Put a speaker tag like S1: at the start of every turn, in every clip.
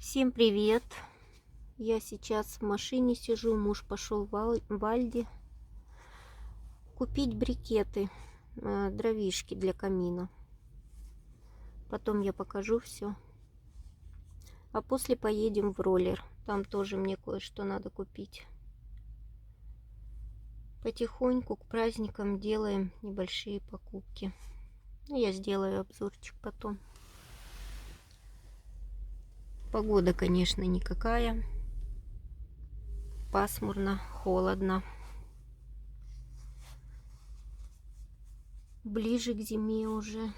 S1: Всем привет! Я сейчас в машине сижу, муж пошел в Альди купить брикеты, дровишки для камина. Потом я покажу все. А после поедем в роллер. Там тоже мне кое-что надо купить. Потихоньку к праздникам делаем небольшие покупки. Я сделаю обзорчик потом. Погода, конечно, никакая. Пасмурно, холодно. Ближе к зиме уже.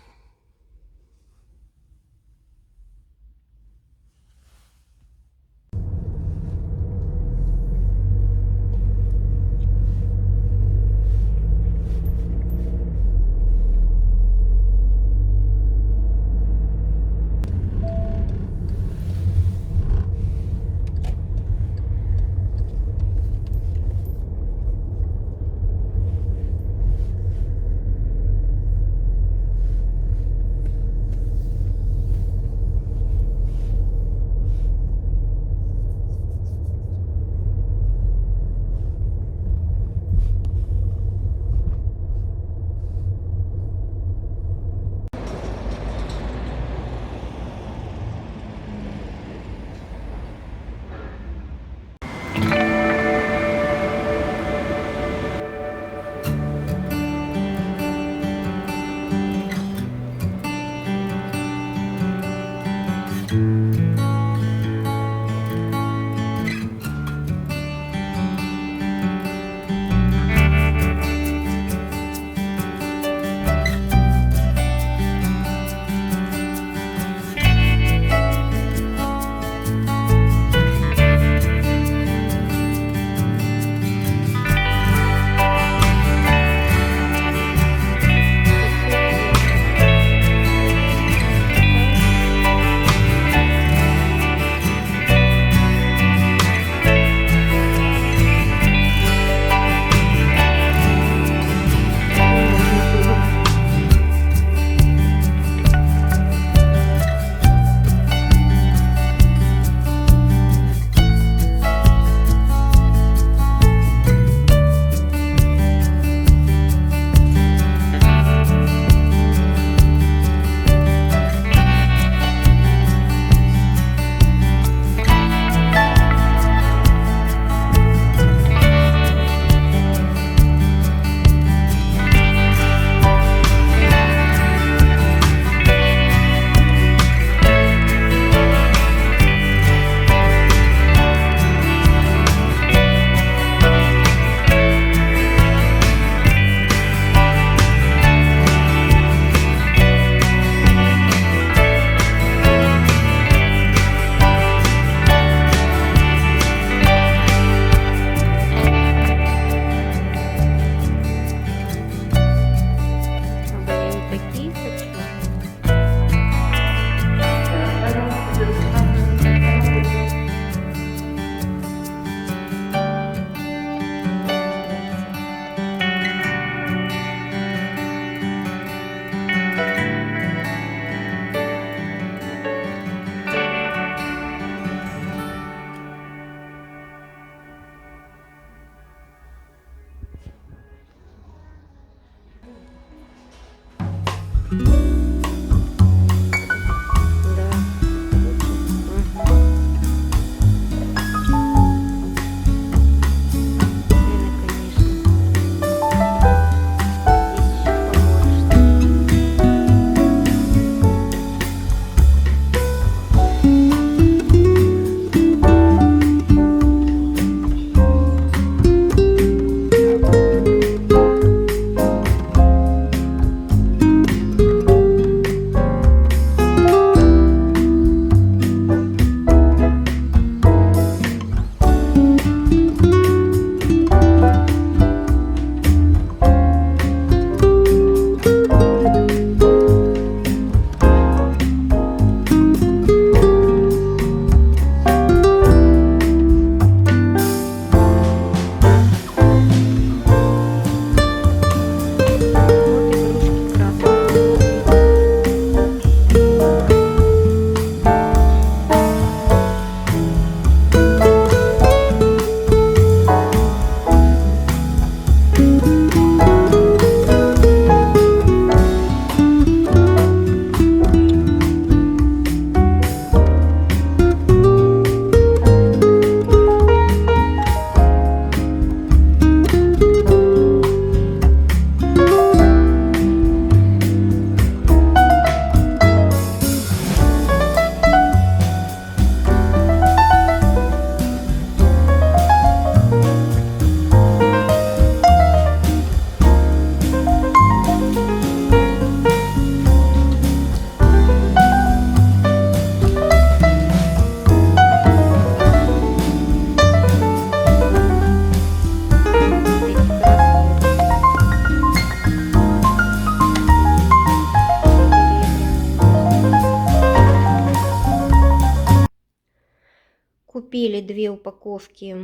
S1: Купили 2 упаковки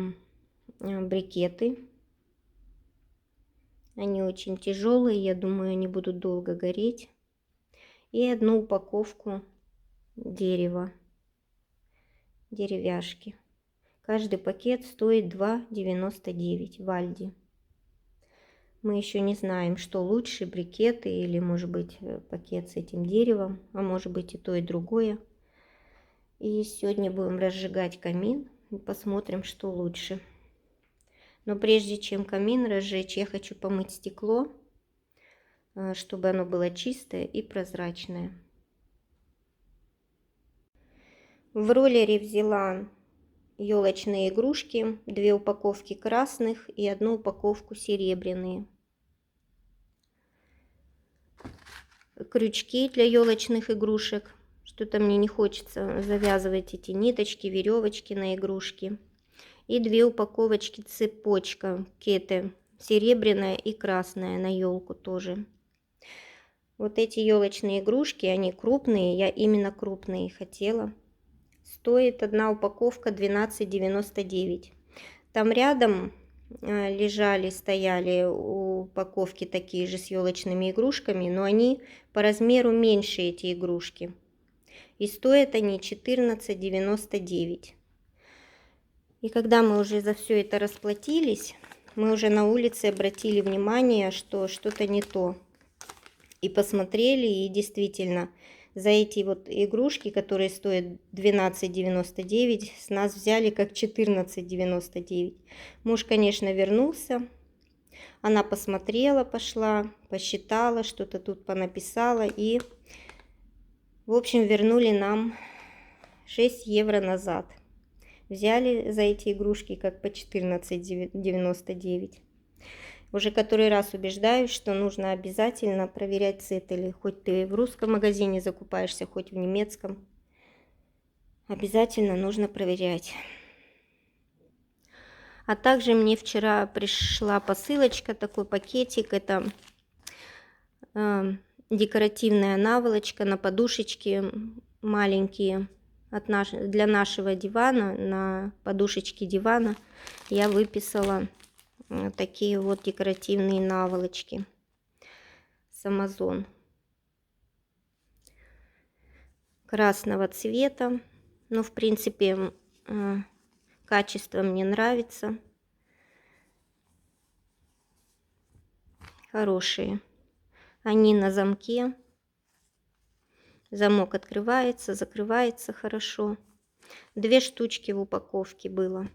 S1: брикеты. Они очень тяжелые, я думаю, они будут долго гореть. И 1 упаковку дерева, деревяшки. Каждый пакет стоит 2,99 в Альди. Мы еще не знаем, что лучше, брикеты или, может быть, пакет с этим деревом, а может быть и то, и другое. И сегодня будем разжигать камин и посмотрим, что лучше. Но прежде чем камин разжечь, я хочу помыть стекло, чтобы оно было чистое и прозрачное. В роллере взяла елочные игрушки, 2 упаковки красных и 1 упаковку серебряные. Крючки для елочных игрушек. Что-то мне не хочется завязывать эти ниточки, веревочки на игрушки. И 2 упаковочки цепочка кеты, серебряная и красная, на елку тоже. Вот эти елочные игрушки, они крупные, я именно крупные хотела. Стоит 1 упаковка 12,99. Там рядом лежали, стояли упаковки такие же с елочными игрушками, но они по размеру меньше, эти игрушки. И стоят они 14,99. И когда мы уже за все это расплатились, мы уже на улице обратили внимание, что что-то не то. И посмотрели, и действительно, за эти вот игрушки, которые стоят 12,99, с нас взяли как 14,99. Муж, конечно, вернулся. Она посмотрела, пошла, посчитала, что-то тут понаписала. И, в общем, вернули нам 6 евро назад. Взяли за эти игрушки как по 14,99. Уже который раз убеждаюсь, что нужно обязательно проверять цетели. Хоть ты в русском магазине закупаешься, хоть в немецком. Обязательно нужно проверять. А также мне вчера пришла посылочка, такой пакетик. Это декоративная наволочка на подушечки маленькие. Для нашего дивана, на подушечке дивана я выписала такие вот декоративные наволочки с Amazon. Красного цвета. Ну, в принципе, качество мне нравится. Хорошие. Они на замке. Замок открывается, закрывается хорошо. 2 штучки в упаковке было.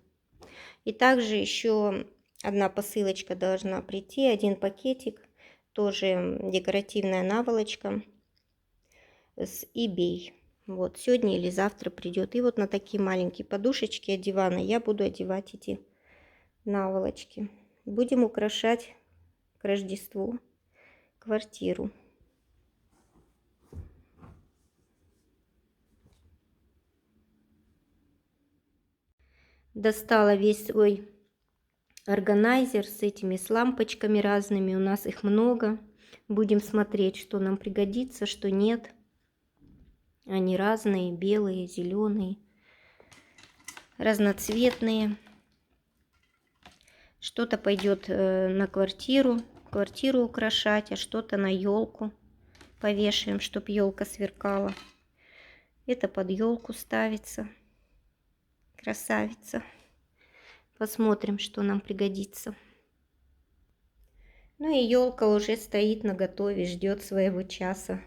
S1: И также еще 1 посылочка должна прийти, 1 пакетик, тоже декоративная наволочка с eBay. Вот, сегодня или завтра придет. И вот на такие маленькие подушечки от дивана я буду одевать эти наволочки. Будем украшать к Рождеству квартиру. Достала весь свой органайзер с этими с лампочками разными. У нас их много. Будем смотреть, что нам пригодится, что нет. Они разные, белые, зеленые, разноцветные. Что-то пойдет на квартиру украшать, а что-то на елку повешаем, чтобы елка сверкала. Это под елку ставится. Красавица. Посмотрим, что нам пригодится. Ну и елка уже стоит наготове, ждет своего часа,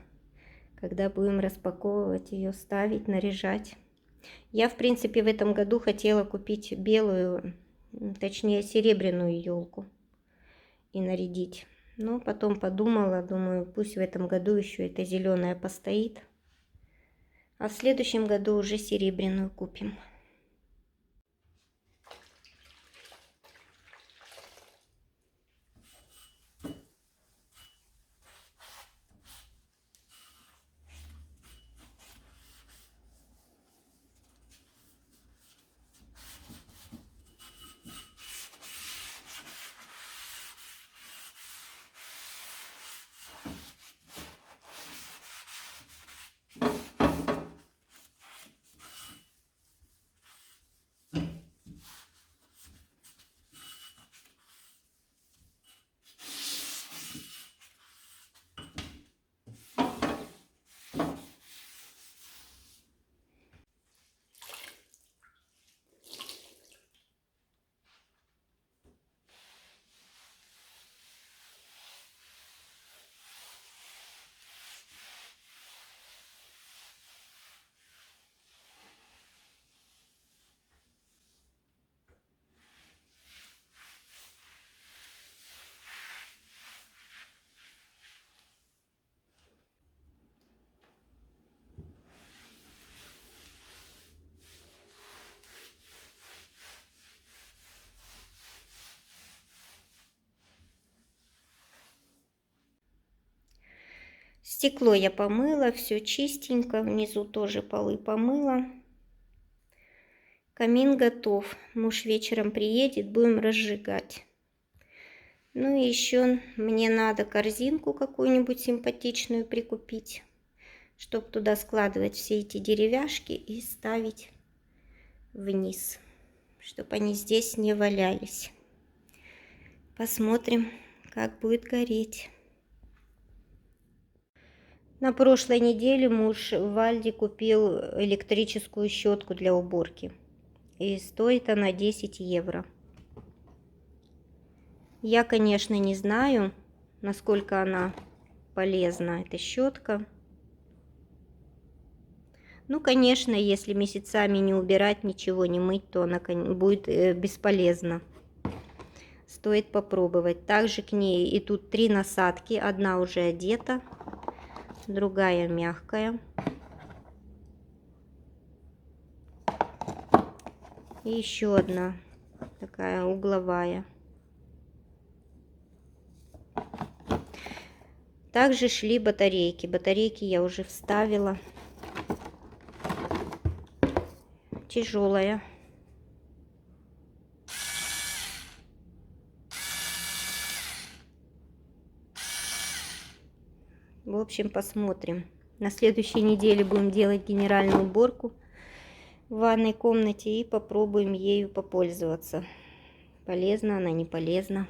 S1: когда будем распаковывать ее, ставить, наряжать. Я, в принципе, в этом году хотела купить белую, точнее серебряную елку и нарядить. Но потом подумала, думаю, пусть в этом году еще эта зеленая постоит, а в следующем году уже серебряную купим. Стекло я помыла, все чистенько. Внизу тоже полы помыла. Камин готов. Муж вечером приедет, будем разжигать. Ну и еще мне надо корзинку какую-нибудь симпатичную прикупить, чтобы туда складывать все эти деревяшки и ставить вниз, чтобы они здесь не валялись. Посмотрим, как будет гореть. На прошлой неделе муж в Альде купил электрическую щетку для уборки. И стоит она 10 евро. Я, конечно, не знаю, насколько она полезна, эта щетка. Ну, конечно, если месяцами не убирать, ничего не мыть, то она будет бесполезна. Стоит попробовать. Также к ней и тут 3 насадки. Одна уже одета, другая мягкая. И еще одна такая угловая. Также шли батарейки. Батарейки я уже вставила. Тяжелая. В общем, посмотрим. На следующей неделе будем делать генеральную уборку в ванной комнате и попробуем ею попользоваться. Полезна она, не полезна.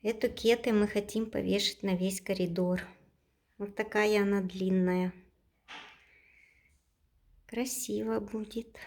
S1: Эту кету мы хотим повешать на весь коридор. Вот такая она длинная. Красиво будет.